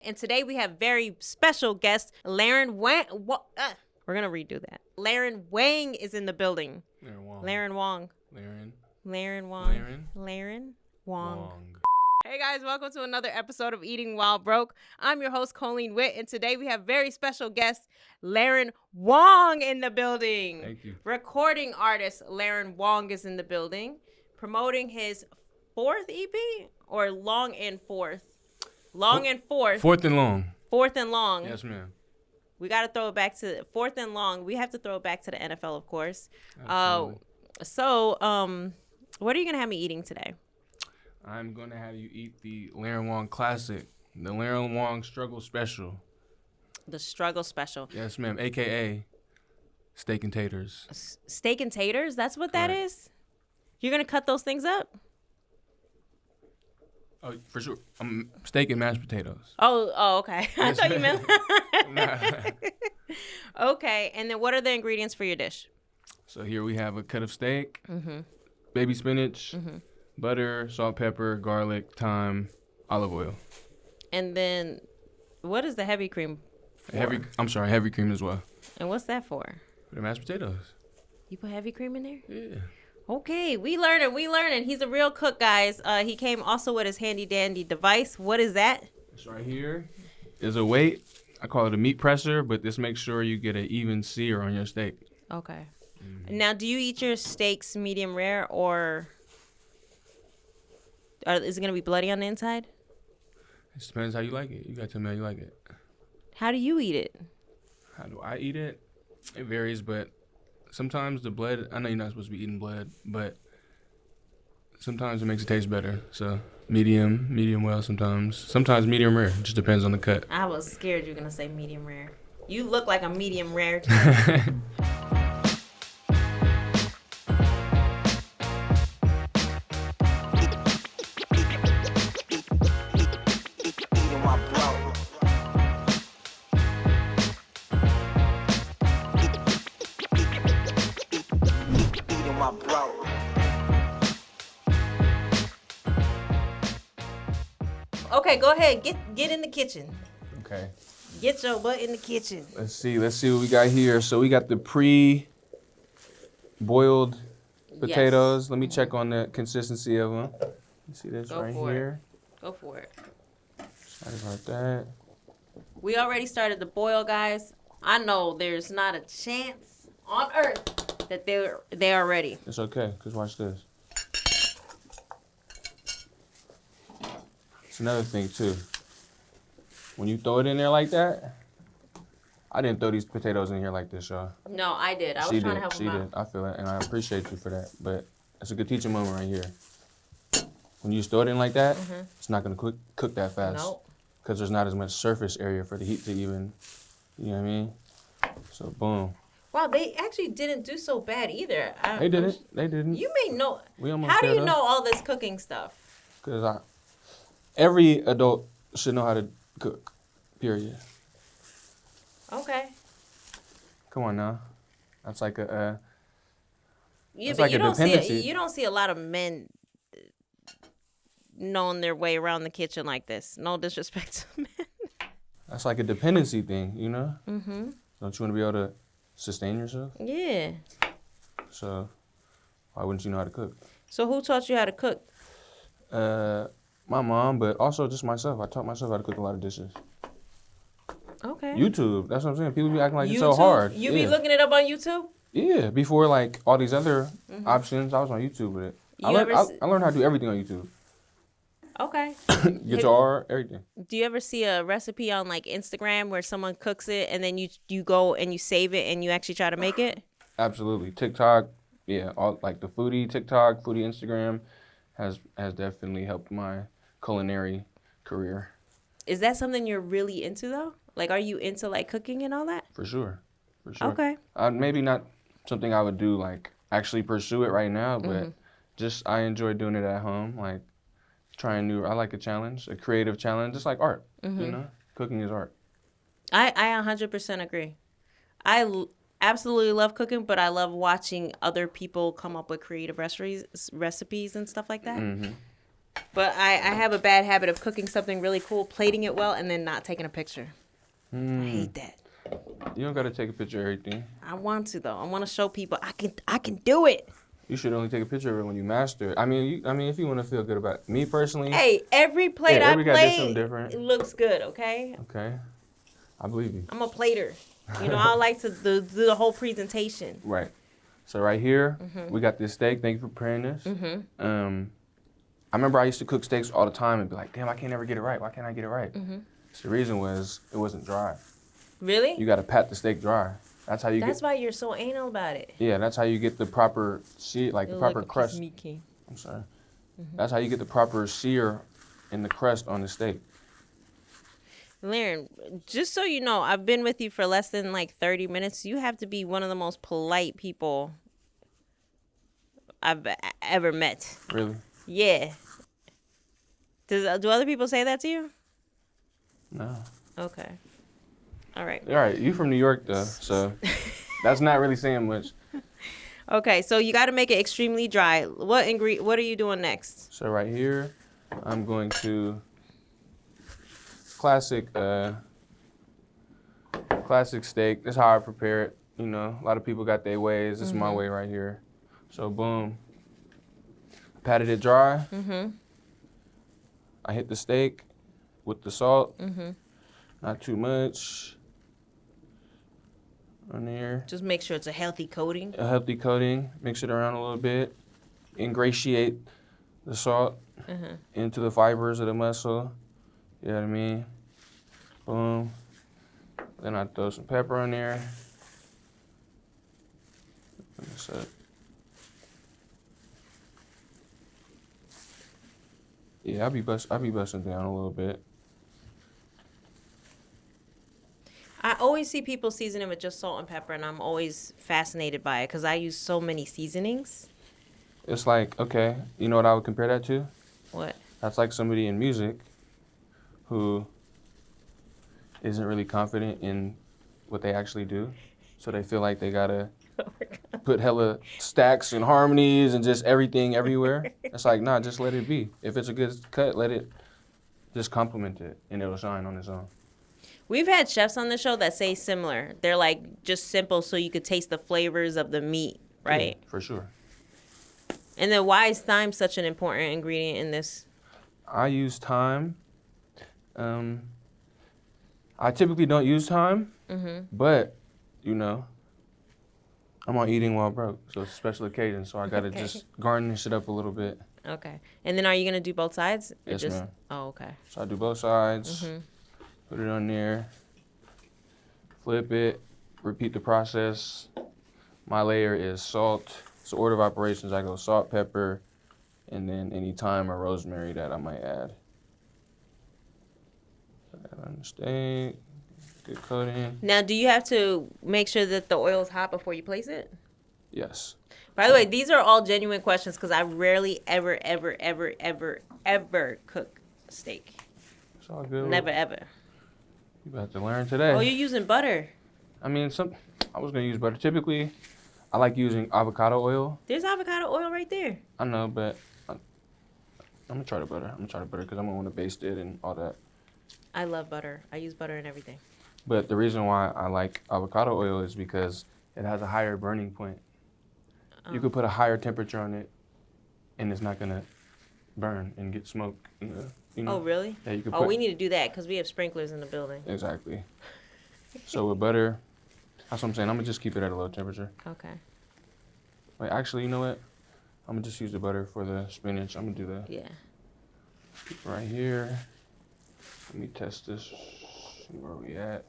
And today we have very special guest, Larren Wong. We're going to redo that. Larren Wong is in the building. Larren Wong. Larren Wong. Larren Wong. Wong. Wong. Hey guys, welcome to another episode of Eating While Broke. I'm your host, Coline Witt, and today we have very special guest, Larren Wong in the building. Thank you. Recording artist Larren Wong is in the building, promoting his fourth EP or Long and Fourth? Long and Fourth. Fourth and Long. Fourth and Long. Yes, ma'am. We got to throw it back to Fourth and Long. We have to throw it back to the NFL, of course. Absolutely. What are you going to have me eating today? I'm going to have you eat the Larren Wong Classic, the Larren Wong Struggle Special. The Struggle Special. Yes, ma'am. AKA steak and taters. Steak and taters? That's what that Correct. is? You're going to cut those things up? Oh, for sure. Steak and mashed potatoes. Oh, okay. I Yes, thought you meant... Nah. Okay, and then what are the ingredients for your dish? So here we have a cut of steak, Mm-hmm. baby spinach, Mm-hmm. butter, salt, pepper, garlic, thyme, olive oil. And then what is the heavy cream for? Heavy cream as well. And what's that for? For the mashed potatoes. You put heavy cream in there? Yeah. Okay, we learning. He's a real cook, guys. He came also with his handy dandy device. What is that? This right here is a weight. I call it a meat presser, but this makes sure you get an even sear on your steak. Okay. Now, do you eat your steaks medium rare or is it going to be bloody on the inside? It just depends how you like it. You got to tell me how you like it. How do you eat it? How do I eat it? It varies, but sometimes the blood, I know you're not supposed to be eating blood, but sometimes it makes it taste better. So medium well sometimes. Sometimes medium rare. It just depends on the cut. I was scared you were going to say medium rare. You look like a medium rare to me. Okay, go ahead. Get in the kitchen. Okay. Get your butt in the kitchen. Let's see what we got here. So we got the pre-boiled potatoes. Let me check on the consistency of them. You see this Go right for it. here? Go for it. Sorry about that. We already started the boil, guys. I know there's not a chance on earth that they are ready. It's okay, because watch this. It's another thing, too. When you throw it in there like that, I didn't throw these potatoes in here like this, y'all. No, I did. I was trying to help She him did. out. I feel it, and I appreciate you for that. But it's a good teaching moment right here. When you throw it in like that, it's not going to cook that fast. Nope. Because there's not as much surface area for the heat to even, you know what I mean? So, boom. Wow, they actually didn't do so bad either. They didn't. You may know. We almost How do you got up. know all this cooking stuff? Because every adult should know how to cook, period. Okay. Come on now. That's like a, Yeah, It's but like you a don't dependency. you don't see a lot of men knowing their way around the kitchen like this. No disrespect to men. that's like a dependency thing, you know? Mm-hmm. Don't you want to be able to sustain yourself? Yeah. So why wouldn't you know how to cook? So who taught you how to cook? My mom, but also just myself. I taught myself how to cook a lot of dishes. Okay. YouTube, that's what I'm saying. People be acting like it's so hard. You be looking it up on YouTube? Yeah, before like all these other options, I was on YouTube with it. I learned how to do everything on YouTube. Okay. Guitar, everything. Do you ever see a recipe on like Instagram where someone cooks it and then you go and you save it and you actually try to make it? Absolutely. TikTok, yeah, all like the foodie TikTok, foodie Instagram has definitely helped my culinary career. Is that something you're really into though? Like, are you into like cooking and all that? For sure. Okay. Maybe not something I would do like actually pursue it right now, but just I enjoy doing it at home, like trying new. I like a challenge, a creative challenge, just like art. You know, cooking is art. I 100% agree. Absolutely love cooking, but I love watching other people come up with creative recipes and stuff like that. But I have a bad habit of cooking something really cool, plating it well, and then not taking a picture. I hate that. You don't gotta take a picture of everything. I want to though. I want to show people I can do it. You should only take a picture of it when you master it. I mean, if you want to feel good about it. Me personally. Hey, every plate I every guy did something plate, different. it looks good. Okay. Okay, I believe you. I'm a plater. You know, I like to do the whole presentation. Right. So right here, we got this steak. Thank you for preparing this. I remember I used to cook steaks all the time and be like, damn, I can't ever get it right. Why can't I get it right? So the reason was it wasn't dry. Really? You got to pat the steak dry. That's how you That's why you're so anal about it. Yeah, that's how you get the proper the proper crust. Meat king. I'm sorry. That's how you get the proper sear in the crust on the steak. Larren, just so you know, I've been with you for less than like 30 minutes. You have to be one of the most polite people I've ever met. Really? Yeah. Do other people say that to you? No. Okay. All right. All right, you from New York though, so that's not really saying much. Okay, so you got to make it extremely dry. What are you doing next? So right here, I'm going to classic steak. That's how I prepare it. You know, a lot of people got their ways. This is my way right here. So boom, patted it dry. I hit the steak with the salt. Not too much on there. Just make sure it's a healthy coating. A healthy coating. Mix it around a little bit. Ingratiate the salt into the fibers of the muscle. You know what I mean? Boom. Then I throw some pepper on there. This up. Yeah, I'll be busting down a little bit. I always see people season it with just salt and pepper, and I'm always fascinated by it because I use so many seasonings. It's like, okay, you know what I would compare that to? What? That's like somebody in music who isn't really confident in what they actually do. So they feel like they gotta put hella stacks and harmonies and just everything everywhere. It's like, nah, just let it be. If it's a good cut, let it just complement it and it'll shine on its own. We've had chefs on the show that say similar. They're like just simple so you could taste the flavors of the meat, right? Yeah, for sure. And then why is thyme such an important ingredient in this? I use thyme. I typically don't use thyme, but, you know, I'm on Eating While Broke, so it's a special occasion, so I gotta just garnish it up a little bit. Okay. And then are you gonna do both sides? Or Yes, ma'am. Oh, okay. So I do both sides, put it on there, flip it, repeat the process. My layer is salt. So order of operations, I go salt, pepper, and then any thyme or rosemary that I might add. Put that on the steak, good coating. Now, do you have to make sure that the oil is hot before you place it? Yes. By the way, these are all genuine questions because I rarely, ever cook steak. It's all good. Never, ever. You about to learn today. Oh, you're using butter. I mean, I was gonna use butter. Typically, I like using avocado oil. There's avocado oil right there. I know, but I'm gonna try the butter. Because I'm gonna want to baste it and all that. I love butter. I use butter in everything. But the reason why I like avocado oil is because it has a higher burning point. You could put a higher temperature on it, and it's not gonna burn and get smoke. You know? Oh, really? Yeah, you could. We need to do that because we have sprinklers in the building. Exactly. So with butter, that's what I'm saying. I'm gonna just keep it at a low temperature. Okay. Wait, actually, you know what? I'm gonna just use the butter for the spinach. I'm gonna do that. Yeah. Right here. Let me test this. See where we at.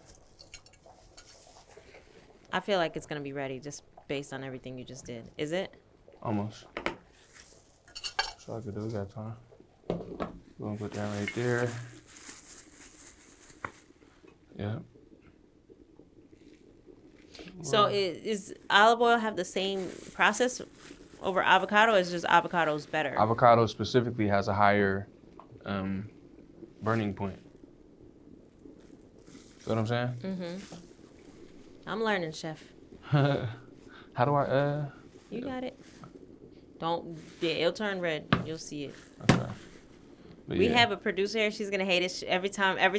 I feel like it's gonna be ready just based on everything you just did. Is it? Almost. So I could do. We got time. We're gonna put that right there. Yeah. So is olive oil have the same process over avocado? Or is just avocado's better? Avocado specifically has a higher burning point. See what I'm saying? Mm-hmm. I'm learning, chef. How do I You got it. Don't. Yeah, it'll turn red. You'll see it. Okay. We have a producer here. She's gonna hate it. Every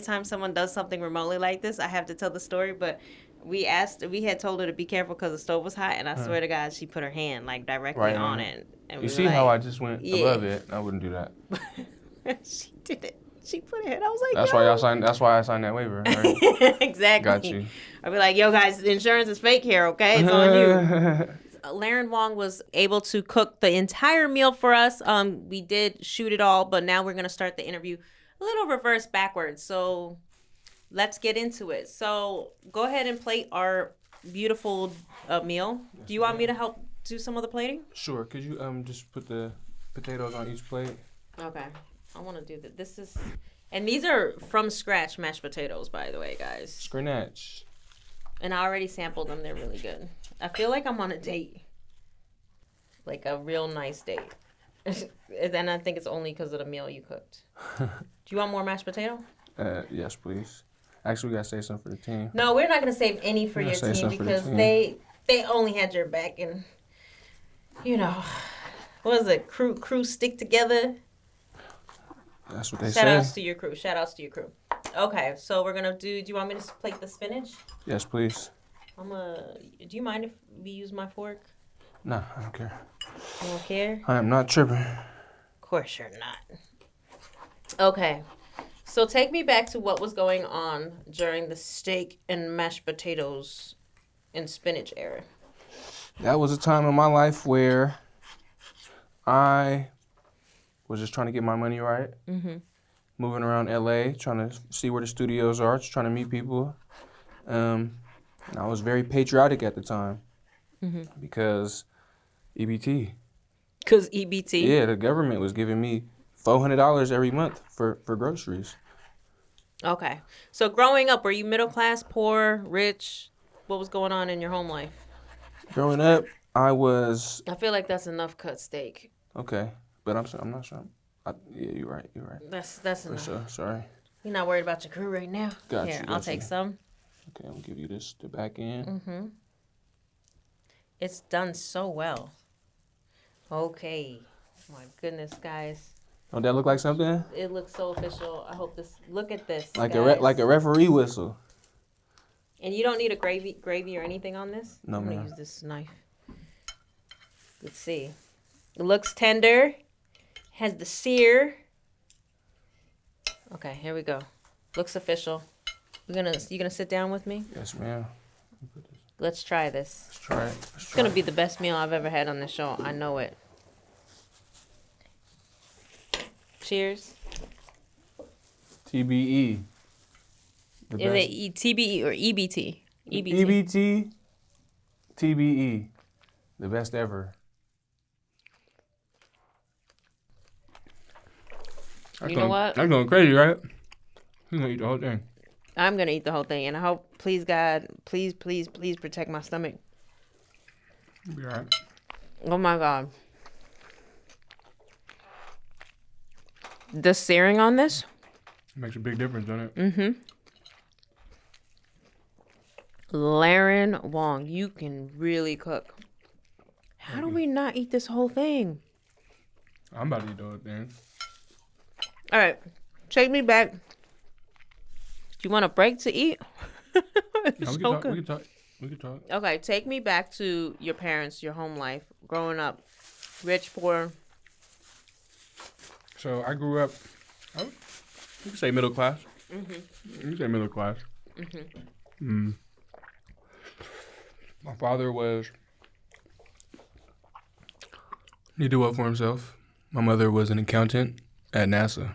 time someone does something remotely like this, I have to tell the story. But we had told her to be careful because the stove was hot, and I swear to God, she put her hand like directly on it. And you see how I just went above it? I wouldn't do that. She did it. She put it. I was like, that's why I signed that waiver. Right? Exactly. Got you. I'd be like, yo, guys, the insurance is fake here. Okay, it's on you. Larren Wong was able to cook the entire meal for us. We did shoot it all, but now we're gonna start the interview a little reverse backwards. So let's get into it. So go ahead and plate our beautiful meal. Do you want me to help do some of the plating? Sure. Could you just put the potatoes on each plate? Okay. I want to do that. And these are from scratch mashed potatoes, by the way, guys. Scratch. And I already sampled them. They're really good. I feel like I'm on a date. Like a real nice date. And I think it's only because of the meal you cooked. Do you want more mashed potato? Yes, please. Actually, we got to save some for the team. No, we're not going to save any for your team because they only had your back. And, what is it? Crew stick together. That's what they say. Shout outs to your crew. Okay, so we're gonna do you want me to plate the spinach? Yes, please. Do you mind if we use my fork? No, I don't care. You don't care? I am not tripping. Of course you're not. Okay, so take me back to what was going on during the steak and mashed potatoes and spinach era. That was a time in my life where I was just trying to get my money right. Mm-hmm. Moving around LA, trying to see where the studios are, just trying to meet people. And I was very patriotic at the time because EBT. Because EBT? Yeah, the government was giving me $400 every month for groceries. Okay. So growing up, were you middle class, poor, rich? What was going on in your home life? Growing up, I feel like that's enough cut steak. Okay. But I'm not sure. Yeah, you're right. That's enough. For sure. Sorry. You're not worried about your crew right now? Here, I'll take some. Okay, I'm going to give you the back end. Mm-hmm. It's done so well. Okay. My goodness, guys. Don't that look like something? It looks so official. I hope look at this, like guys. like a referee whistle. And you don't need a gravy or anything on this? No, I'm ma'am. going to use this knife. Let's see. It looks tender. Has the sear. Okay, here we go. Looks official. You gonna sit down with me? Yes, ma'am. Let's try this. Let's try it. It's gonna be the best meal I've ever had on this show. I know it. Cheers. TBE. Is it TBE or EBT? EBT. TBE. The best ever. You know what? I'm going crazy, right? I'm going to eat the whole thing. I'm going to eat the whole thing. And I hope, please, God, please protect my stomach. You'll be all right. Oh, my God. The searing on this? It makes a big difference, doesn't it? Mm-hmm. Larren Wong, you can really cook. How do we not eat this whole thing? I'm about to eat the whole thing. All right, take me back. Do you want a break to eat? No, we can talk. Okay, take me back to your parents, your home life, growing up, rich, poor. So I grew up, you can say middle class. Mm-hmm. You can say middle class. Mm-hmm. My father he did well for himself. My mother was an accountant at NASA.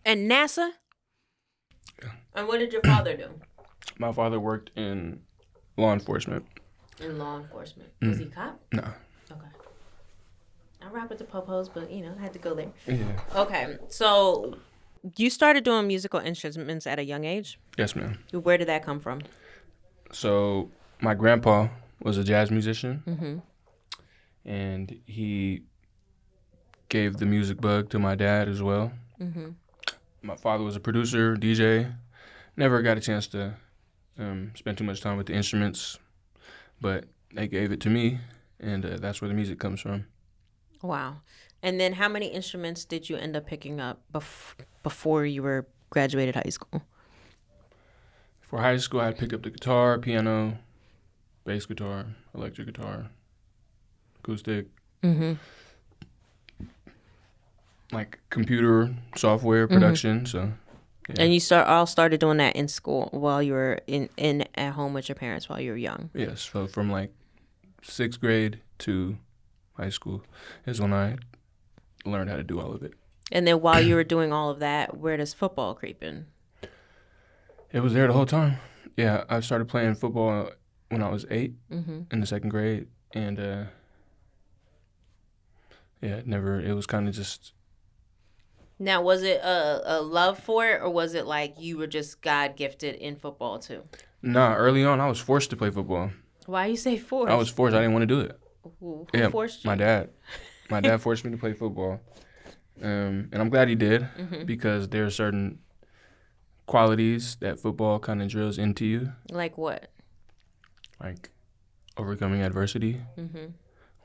At NASA? Yeah. And what did your father do? My father worked in law enforcement. In law enforcement. Was he a cop? No. Okay. I rock with the popos, but, I had to go there. Yeah. Okay, so you started doing musical instruments at a young age? Yes, ma'am. Where did that come from? So my grandpa was a jazz musician, and he gave the music bug to my dad as well. Mm-hmm. My father was a producer, DJ. Never got a chance to spend too much time with the instruments, but they gave it to me, and that's where the music comes from. Wow. And then how many instruments did you end up picking up before you were graduated high school? For high school, I picked up the guitar, piano, bass guitar, electric guitar, acoustic, like computer software production. So, yeah. And you started doing that in school while you were in at home with your parents while you were young. Yes, so from like 6th grade to high school is when I learned how to do all of it. And then while you were doing all of that, where does football creep in? It was there the whole time. Yeah, I started playing football when I was 8 in the 2nd grade, and it was kind of just. Now, was it a love for it, or was it like you were just God gifted in football too? Nah, early on I was forced to play football. Why you say forced? I was forced. I didn't want to do it. Who forced you? My dad. My dad forced me to play football, and I'm glad he did because there are certain qualities that football kind of drills into you. Like what? Like overcoming adversity.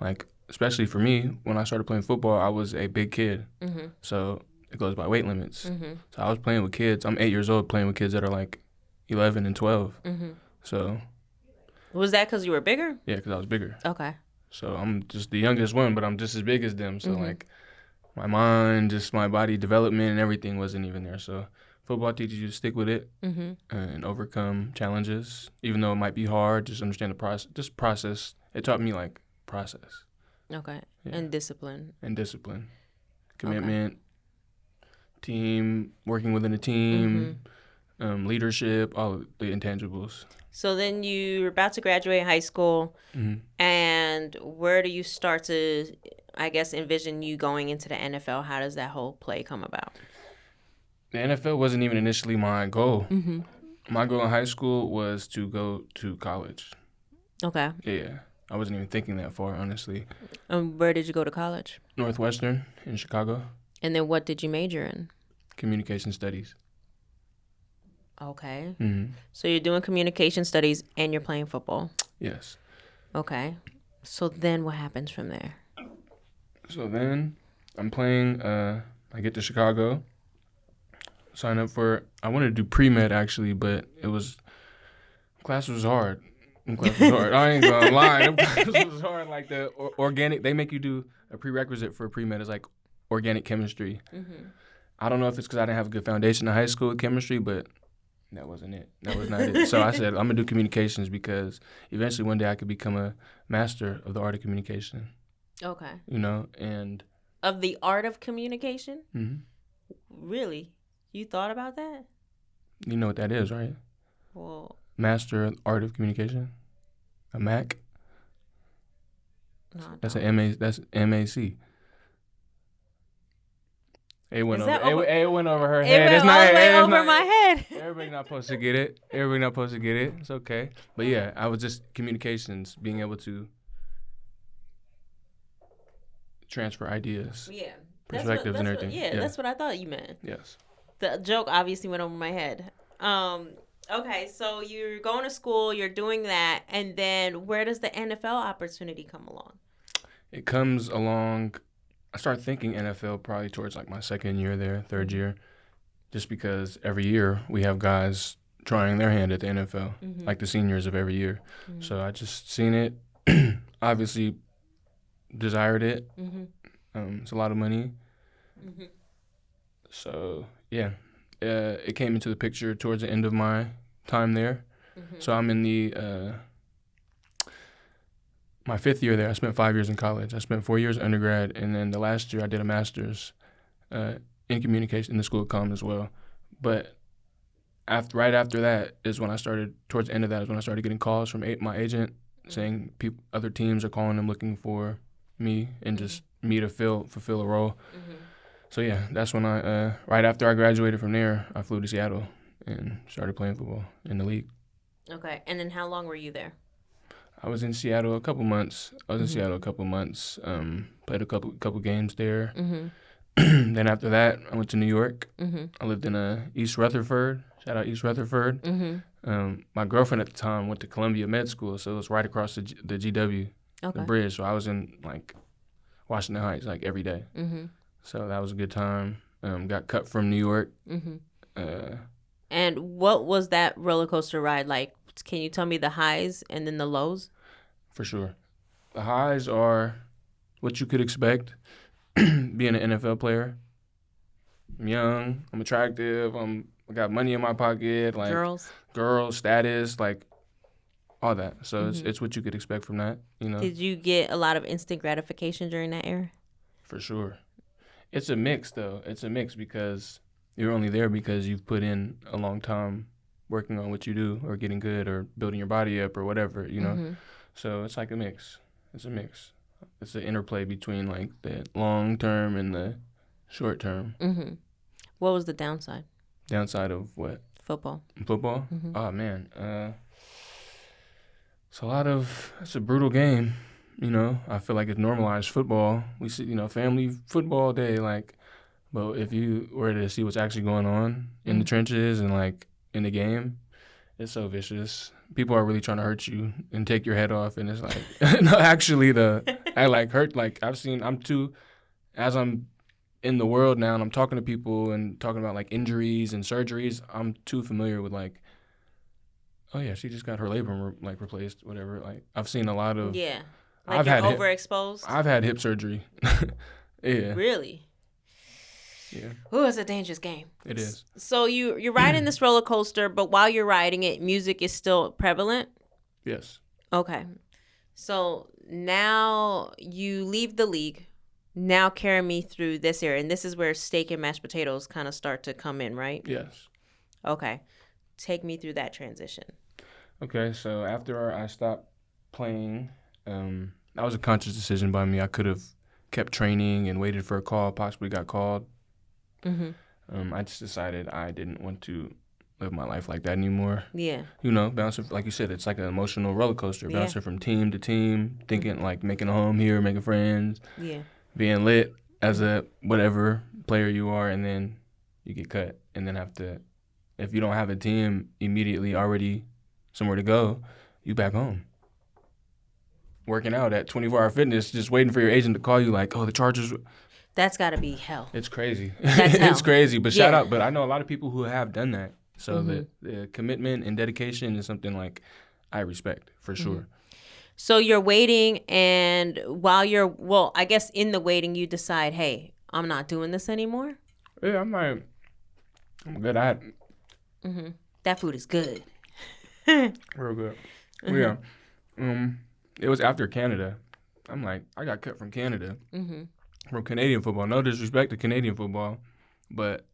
Like especially for me, when I started playing football, I was a big kid, so it goes by weight limits. So I was playing with kids. I'm 8 years old, playing with kids that are like 11 and 12. So. Was that because you were bigger? Yeah, because I was bigger. Okay. So I'm just the youngest one, but I'm just as big as them. So like my mind, just my body development and everything wasn't even there. So football teaches you to stick with it and overcome challenges, even though it might be hard. Just understand the process. Just process. It taught me like process. Okay. Yeah. And discipline. Commitment, team, working within a team, leadership, all of the intangibles. So then you're about to graduate high school, and where do you start to, I guess, envision you going into the NFL? How does that whole play come about? The NFL wasn't even initially my goal. My goal in high school was to go to college. Okay. Yeah. I wasn't even thinking that far, honestly. Where did you go to college? Northwestern in Chicago. And then what did you major in? Communication studies. Okay. So you're doing communication studies and you're playing football? Yes. Okay. So then what happens from there? So then I'm playing, I get to Chicago, sign up for, I wanted to do pre-med actually, but class was hard. I ain't gonna lie. Class was hard. Like the organic, they make you do a prerequisite for pre-med is like organic chemistry. I don't know if it's because I didn't have a good foundation in high school with chemistry, but that wasn't it. That was not it. So I said, I'm going to do communications because eventually one day I could become a master of the art of communication. Okay. You know, and. Of the art of communication? Really? You thought about that? You know what that is, right? Well. Master of art of communication? A MAC? No, that's MAC. It went over her head. It went over my head. Everybody not supposed to get it. It's okay. But yeah, I was just communications, being able to transfer ideas, perspectives, and everything. That's what I thought you meant. Yes. The joke obviously went over my head. Okay, so you're going to school, you're doing that, and then where does the NFL opportunity come along? It comes along. I started thinking NFL probably towards like my 2nd year there, 3rd year, just because every year we have guys trying their hand at the NFL, like the seniors of every year. So I just seen it, obviously desired it. It's a lot of money. So yeah, it came into the picture towards the end of my time there. So I'm in the my 5th year there. I spent 5 years in college. I spent 4 years undergrad, and then the last year I did a master's in communication in the School of Comm as well. But right after that is when I started. Towards the end of that is when I started getting calls from my agent saying other teams are calling them looking for me and just me to fulfill a role. So yeah, that's when I right after I graduated from there, I flew to Seattle and started playing football in the league. Okay, and then how long were you there? I was in Seattle a couple months. Played a couple games there. Then after that, I went to New York. I lived in East Rutherford. Shout out East Rutherford. My girlfriend at the time went to Columbia Med School, so it was right across the GW, the bridge. So I was in Washington Heights like every day. Mm-hmm. So that was a good time. Got cut from New York. Mm-hmm. And what was that roller coaster ride like? Can you tell me the highs and then the lows? For sure. The highs are what you could expect being an NFL player. I'm young, I'm attractive, I got money in my pocket, like girls, status, like all that. So it's what you could expect from that, you know. Did you get a lot of instant gratification during that era? For sure. It's a mix though. It's a mix because you're only there because you've put in a long time working on what you do or getting good or building your body up or whatever, you know. So it's like a mix. It's a mix. It's an interplay between like the long term and the short term. What was the downside? Downside of what? Football. Football? Oh man, it's a brutal game. You know, I feel like it's normalized football. We see, you know, family football day, like, but if you were to see what's actually going on in the trenches and like in the game, it's so vicious. People are really trying to hurt you and take your head off, and it's like, no, actually, I like hurt. Like as I'm in the world now and I'm talking to people and talking about like injuries and surgeries, I'm too familiar with like, oh yeah, she just got her labrum like replaced, whatever. Like I've seen a lot of Like you're overexposed? I've had hip surgery. Yeah. Really? Yeah. Ooh, it's a dangerous game. It is. So you're riding this roller coaster, but while you're riding it, music is still prevalent? Yes. Okay. So now you leave the league. Now carry me through this era. And this is where steak and mashed potatoes kind of start to come in, right? Yes. Okay. Take me through that transition. Okay, so after I stopped playing, that was a conscious decision by me. I could have kept training and waited for a call, possibly got called. I just decided I didn't want to live my life like that anymore. Yeah. You know, bouncing, like you said, it's like an emotional roller coaster, bouncing from team to team, thinking like making a home here, making friends, being lit as a whatever player you are, and then you get cut and then have to, if you don't have a team immediately already somewhere to go, you back home. Working out at 24 Hour Fitness, just waiting for your agent to call you like, oh, the Chargers. That's got to be hell. It's crazy. That's hell. It's crazy, but shout out. But I know a lot of people who have done that. So the commitment and dedication is something like I respect for sure. So you're waiting, and while I guess in the waiting, you decide, hey, I'm not doing this anymore? Yeah, I'm good at it. That food is good. Real good. Yeah. It was after Canada. I'm like, I got cut from Canada. From Canadian football. No disrespect to Canadian football, but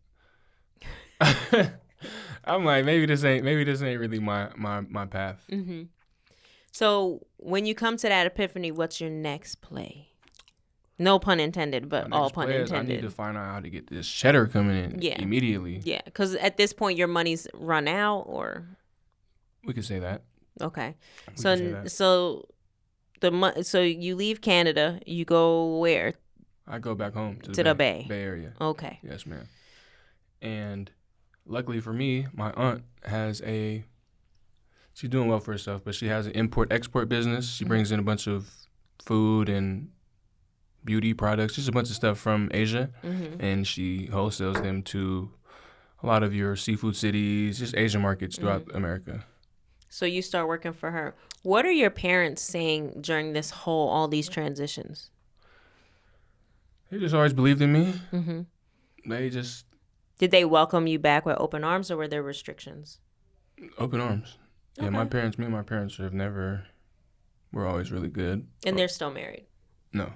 I'm like, maybe this ain't really my path. So when you come to that epiphany, what's your next play? No pun intended, but all pun intended. I need to find out how to get this cheddar coming in immediately. Yeah, because at this point your money's run out, or we could say that. Okay, so you leave Canada, you go where? I go back home to the Bay Area. Okay. Yes, ma'am. And luckily for me, my aunt she's doing well for herself, but she has an import-export business. She brings in a bunch of food and beauty products, just a bunch of stuff from Asia, and she wholesales them to a lot of your seafood cities, just Asian markets throughout America. So you start working for her. What are your parents saying during all these transitions? They just always believed in me. They just... Did they welcome you back with open arms, or were there restrictions? Open arms. Yeah, me and my parents we're always really good. And they're still married? No.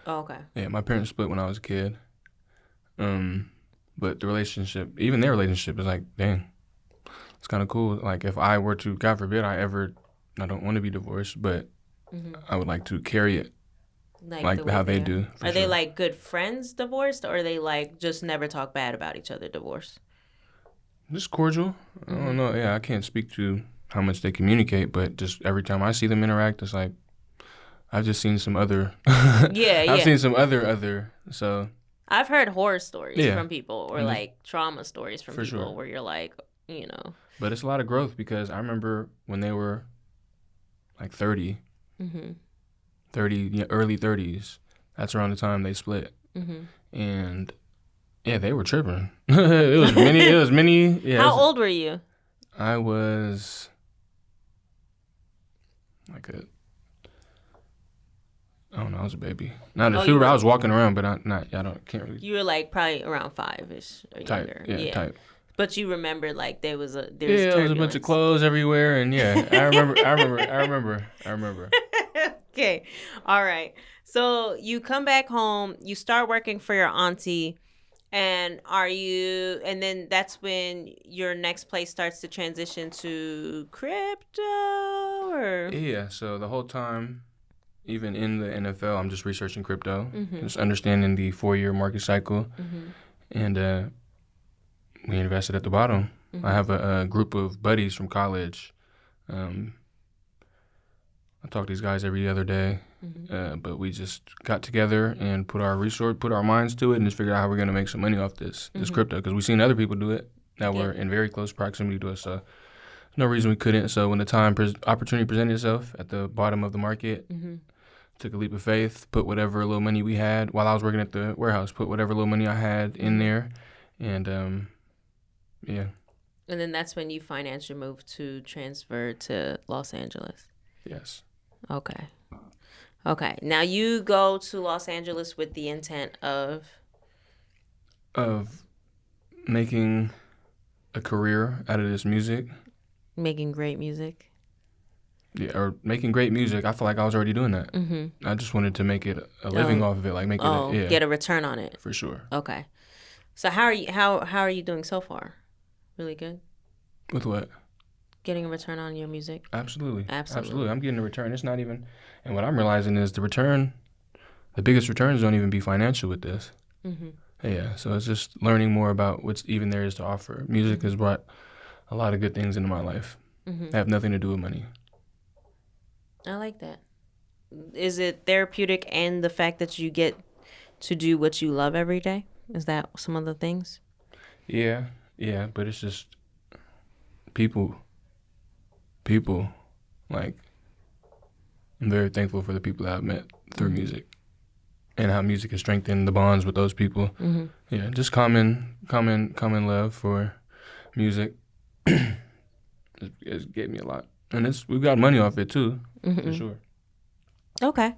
Oh, okay. Yeah, my parents split when I was a kid. But their relationship is like, dang, it's kind of cool. Like if I were to, God forbid, I don't want to be divorced, but I would like to carry it. Like how they do. Are they like good friends divorced, or are they like just never talk bad about each other divorced? Just cordial. I don't know. Yeah, I can't speak to how much they communicate, but just every time I see them interact, it's like I've just seen some other. I've seen some other. So I've heard horror stories from people, or like trauma stories from people, where you're like, you know. But it's a lot of growth, because I remember when they were like 30. 30, early 30s, That's around the time they split. Mm-hmm. And yeah, they were tripping. It was many. Yeah. How old were you? I was like I don't know, I was a baby. Not a super. I was walking around, but can't really. You were like probably around 5-ish or Type, younger. yeah, type. But you remember like there was there was a bunch of clothes everywhere, and yeah, I remember. Okay, all right. So you come back home, you start working for your auntie, and then that's when your next place starts to transition to crypto, or? Yeah. So the whole time, even in the NFL, I'm just researching crypto, Mm-hmm. just understanding the 4-year market cycle, Mm-hmm. and we invested at the bottom. Mm-hmm. I have a group of buddies from college. I talk to these guys every other day, Mm-hmm. but we just got together and put our minds to it, and just figured out how we're gonna make some money off this crypto, because we've seen other people do it that were in very close proximity to us. So there's no reason we couldn't. So when the opportunity presented itself at the bottom of the market, took a leap of faith, put whatever little money we had while I was working at the warehouse, put whatever little money I had in there, and yeah. And then that's when you financed your move to transfer to Los Angeles. Yes. Okay. Now you go to Los Angeles with the intent of making a career out of this music. Making great music. Yeah, or making great music. I feel like I was already doing that. Mm-hmm. I just wanted to make it a living off of it, like get a return on it. For sure. Okay. So how are you doing so far? Really good? With what? Getting a return on your music? Absolutely. I'm getting a return. It's not even, and what I'm realizing is the biggest returns don't even be financial with this. Mm-hmm. Yeah, so it's just learning more about what's even there is to offer. Music has brought a lot of good things into my life. That have nothing to do with money. I like that. Is it therapeutic and the fact that you get to do what you love every day? Is that some of the things? Yeah, but it's just people, like, I'm very thankful for the people that I've met through music and how music has strengthened the bonds with those people. Mm-hmm. Yeah, just common love for music. It's gave me a lot. And we've got money off it too, for sure. Okay.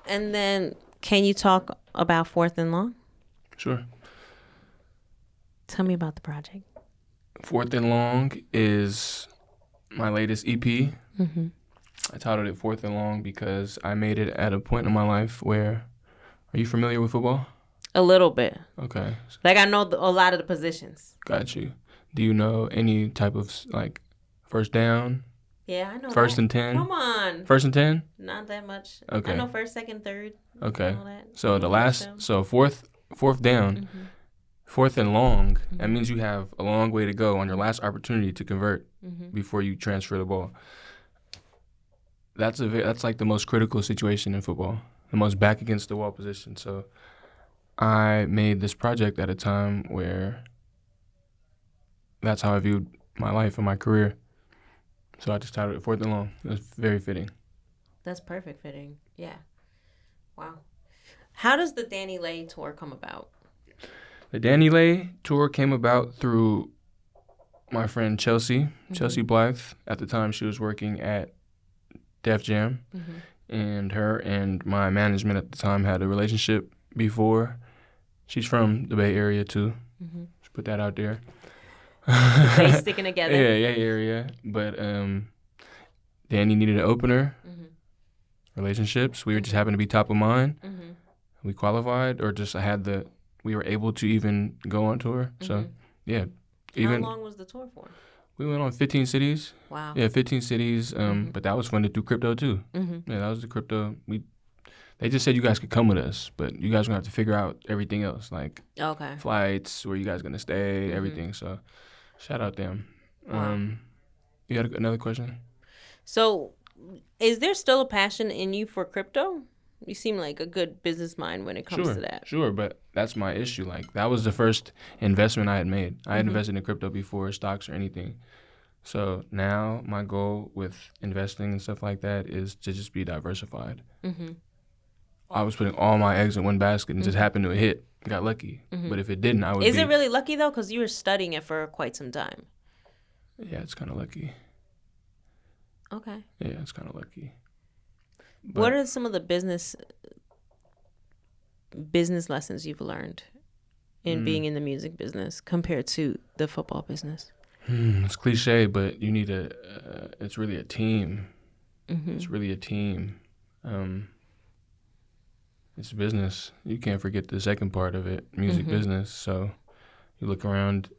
And then can you talk about Fourth and Long? Sure. Tell me about the project. Fourth and Long is my latest EP. Mm-hmm. I titled it Fourth and Long because I made it at a point in my life where, are you familiar with football? A little bit. Okay. Like I know a lot of the positions. Got you. Do you know any type of like first down? Yeah, I know. First and 10? Come on. First and 10? Not that much. Okay. I know first, second, third. Okay. So fourth down, fourth and long, that means you have a long way to go on your last opportunity to convert before you transfer the ball. That's like the most critical situation in football, the most back against the wall position. So I made this project at a time where that's how I viewed my life and my career. So I just titled it Fourth and Long. It was very fitting. That's perfect fitting. Yeah. Wow. How does the Danny Lay tour come about? The Danny Lay tour came about through my friend Chelsea Blythe. At the time, she was working at Def Jam, and her and my management at the time had a relationship before. She's from the Bay Area too. Just put that out there. They sticking together. Yeah. But Danny needed an opener. Relationships. We were just happened to be top of mind. We qualified, or just we were able to even go on tour. So yeah. How long was the tour for? We went on 15 cities. Wow. Yeah, 15 cities. But that was funded through crypto too. Yeah, that was the crypto. They just said you guys could come with us, but you guys are gonna have to figure out everything else, like flights, where you guys gonna stay, everything. So shout out them. Wow. You had another question? So is there still a passion in you for crypto? You seem like a good business mind when it comes to that. Sure, but that's my issue. Like, that was the first investment I had made. I had invested in crypto before stocks or anything. So now my goal with investing and stuff like that is to just be diversified. I was putting all my eggs in one basket and just happened to hit. Got lucky. But if it didn't, I would Is it really lucky, though? Because you were studying it for quite some time. Yeah, it's kind of lucky. Okay. Yeah, it's kind of lucky. But what are some of the business lessons you've learned in being in the music business compared to the football business? It's cliche, but you need it's really a team. It's really a team. It's business. You can't forget the second part of it, music business. So you look around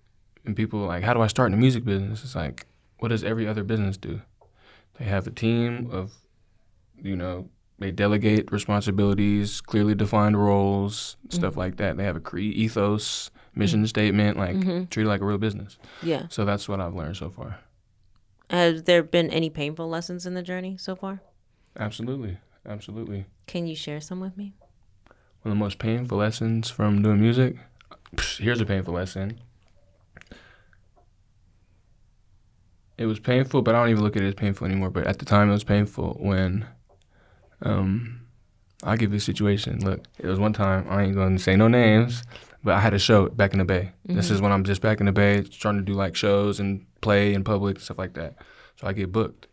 and people are like, how do I start in the music business? It's like, what does every other business do? They have a team of, they delegate responsibilities, clearly defined roles, stuff like that. They have a creed, ethos, mission statement, treat it like a real business. Yeah. So that's what I've learned so far. Has there been any painful lessons in the journey so far? Absolutely. Absolutely. Can you share some with me? One of the most painful lessons from doing music? Here's a painful lesson. It was painful, but I don't even look at it as painful anymore. But at the time, it was painful when, I'll give you a situation. Look, it was one time, I ain't going to say no names, but I had a show back in the Bay. This is when I'm just back in the Bay, trying to do like shows and play in public, stuff like that. So I get booked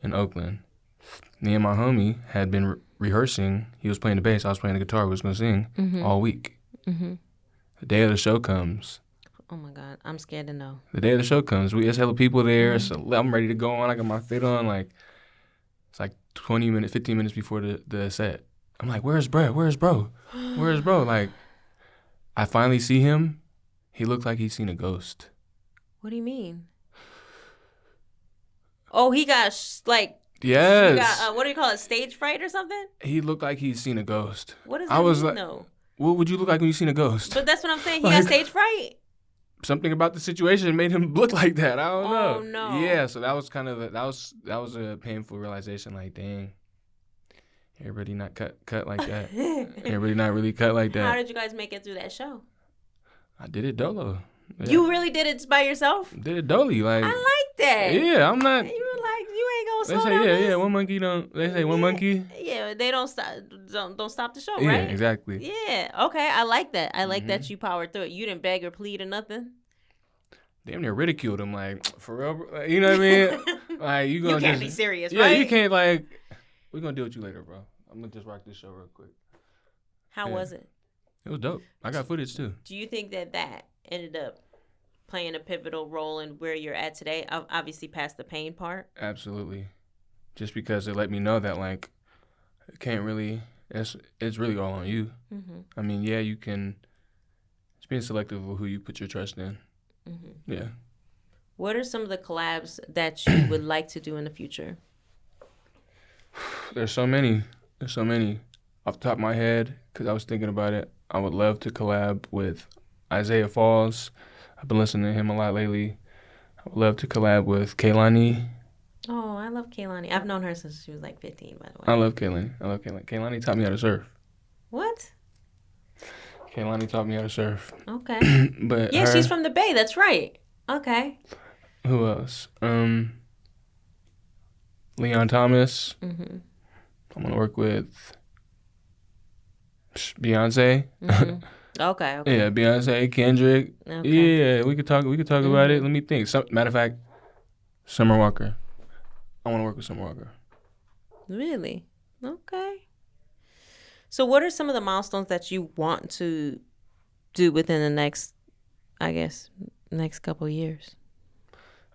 in Oakland. Me and my homie had been rehearsing. He was playing the bass, I was playing the guitar, we was going to sing all week. The day of the show comes. Oh my God, I'm scared to know. The day of the show comes, there's hella people there, so I'm ready to go on. I got my fit on, it's like 15 minutes before the set. I'm like, where's bro? Where's bro? Like, I finally see him. He looked like he's seen a ghost. What do you mean? Oh, he got yes. He got, what do you call it, stage fright or something? He looked like he's seen a ghost. What does that mean, though? What would you look like when you seen a ghost? But that's what I'm saying. He got stage fright. Something about the situation made him look like that. I don't know. Oh no. Yeah, so that was kind of that was a painful realization. Like, dang, everybody not cut like that. Everybody not really cut like that. How did you guys make it through that show? I did it dolo. Yeah. You really did it by yourself? Did it dolly, like. I like that. Yeah, I'm not. You were like, you ain't gonna slow They down say, this. one monkey don't. They say one monkey. Yeah, they don't stop the show, Yeah, right? exactly. Yeah, okay, I like that. I like that you powered through it. You didn't beg or plead or nothing. Damn near ridiculed him, like, for real, bro? You know what I mean? Like, you can't be serious, yeah, right? you can't, like, we're gonna deal with you later, bro. I'm gonna just rock this show real quick. How was it? It was dope. I got footage too. Do you think that ended up playing a pivotal role in where you're at today? Obviously past the pain part. Absolutely. Just because it let me know that, like, it can't really, it's really all on you. I mean, yeah, you can, it's being selective of who you put your trust in. Yeah. What are some of the collabs that you would like to do in the future? There's so many. Off the top of my head, because I was thinking about it, I would love to collab with Isaiah Falls. I've been listening to him a lot lately. I would love to collab with Coline. Oh, I love Coline. I've known her since she was like 15, by the way. I love Coline. Coline taught me how to surf. What? Coline taught me how to surf. Okay. But yeah, she's from the Bay. That's right. Okay. Who else? Leon Thomas. I'm gonna work with Beyonce. Okay. Yeah, Beyonce, Kendrick. Okay. Yeah, we could talk about it. Let me think. Matter of fact, Summer Walker. I want to work with Summer Walker. Really? Okay. So what are some of the milestones that you want to do within the next couple of years?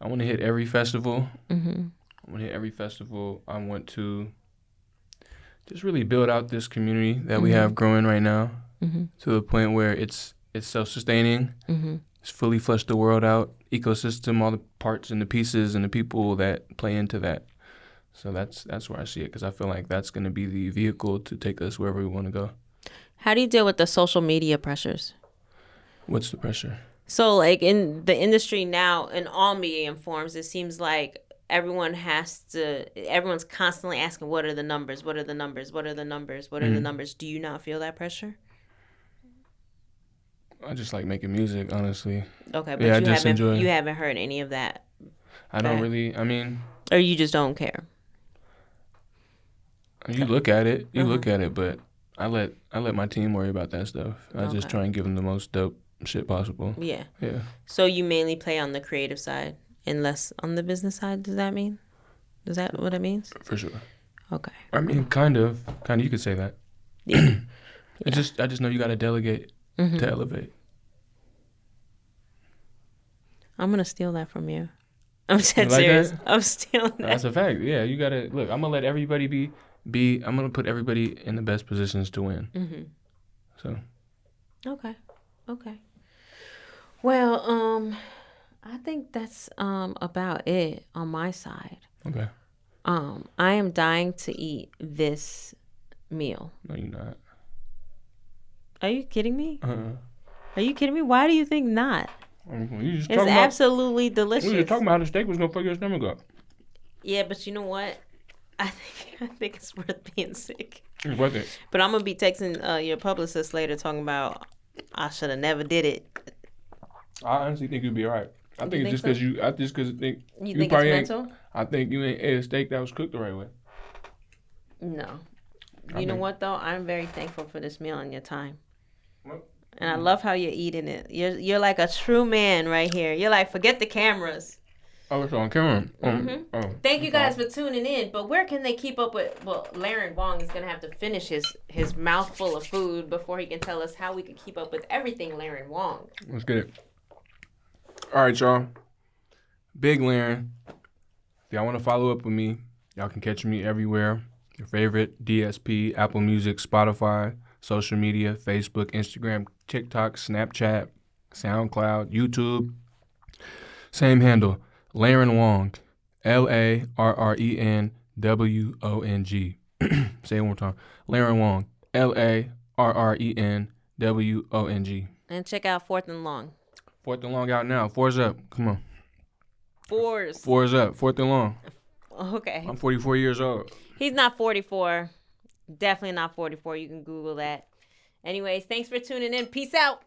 I want to hit every festival. I want to hit every festival. I want to just really build out this community that we have growing right now to the point where it's self-sustaining. It's fully fleshed the world out, ecosystem, all the parts and the pieces and the people that play into that. So that's where I see it, because I feel like that's going to be the vehicle to take us wherever we want to go. How do you deal with the social media pressures? What's the pressure? So, like, in the industry now, in all media forms, it seems like everyone's constantly asking, what are the numbers? What are the numbers? What are the numbers? What are the numbers? Do you not feel that pressure? I just like making music, honestly. Okay, but you haven't heard any of that. I don't really, I mean. Or you just don't care. You look at it, but I let my team worry about that stuff. I just try and give them the most dope shit possible. Yeah. Yeah. So you mainly play on the creative side and less on the business side, does that mean? Is that what it means? For sure. Okay. I mean, kind of you could say that. Yeah. I just know you got to delegate to elevate. I'm going to steal that from you. I'm dead like serious. That? I'm stealing that. That's a fact. Yeah, you got to look. I'm going to let everybody be I'm going to put everybody in the best positions to win. So. Okay. Well, I think that's about it on my side. Okay. I am dying to eat this meal. No, you're not. Are you kidding me? Uh-uh. Are you kidding me? Why do you think not? It's absolutely delicious. We were talking about how the steak was gonna fuck your stomach up. Yeah, but you know what? I think it's worth being sick. It's worth it. But I'm gonna be texting your publicist later talking about I should have never did it. I honestly think you'd be alright. I think it's just because you. I just because think you think it's mental. I think you ain't ate a steak that was cooked the right way. No. You know what though? I'm very thankful for this meal and your time. What? And I love how you're eating it. You're like a true man right here. You're like, forget the cameras. Oh, it's on camera. Thank you guys for tuning in. But where can they keep up with? Well, Larren Wong is gonna have to finish his mouthful of food before he can tell us how we can keep up with everything Larren Wong. Let's get it. All right, y'all. Big Larren. If y'all want to follow up with me, y'all can catch me everywhere. Your favorite DSP, Apple Music, Spotify, social media, Facebook, Instagram, TikTok, Snapchat, SoundCloud, YouTube. Same handle, Larren Wong, LARRENWONG. Say it one more time, Larren Wong, LARRENWONG. And check out Fourth and Long. Fourth and Long out now. Four's up. Come on. Four's up. Fourth and Long. Okay. I'm 44 years old. He's not 44. Definitely not 44. You can Google that. Anyways, thanks for tuning in. Peace out.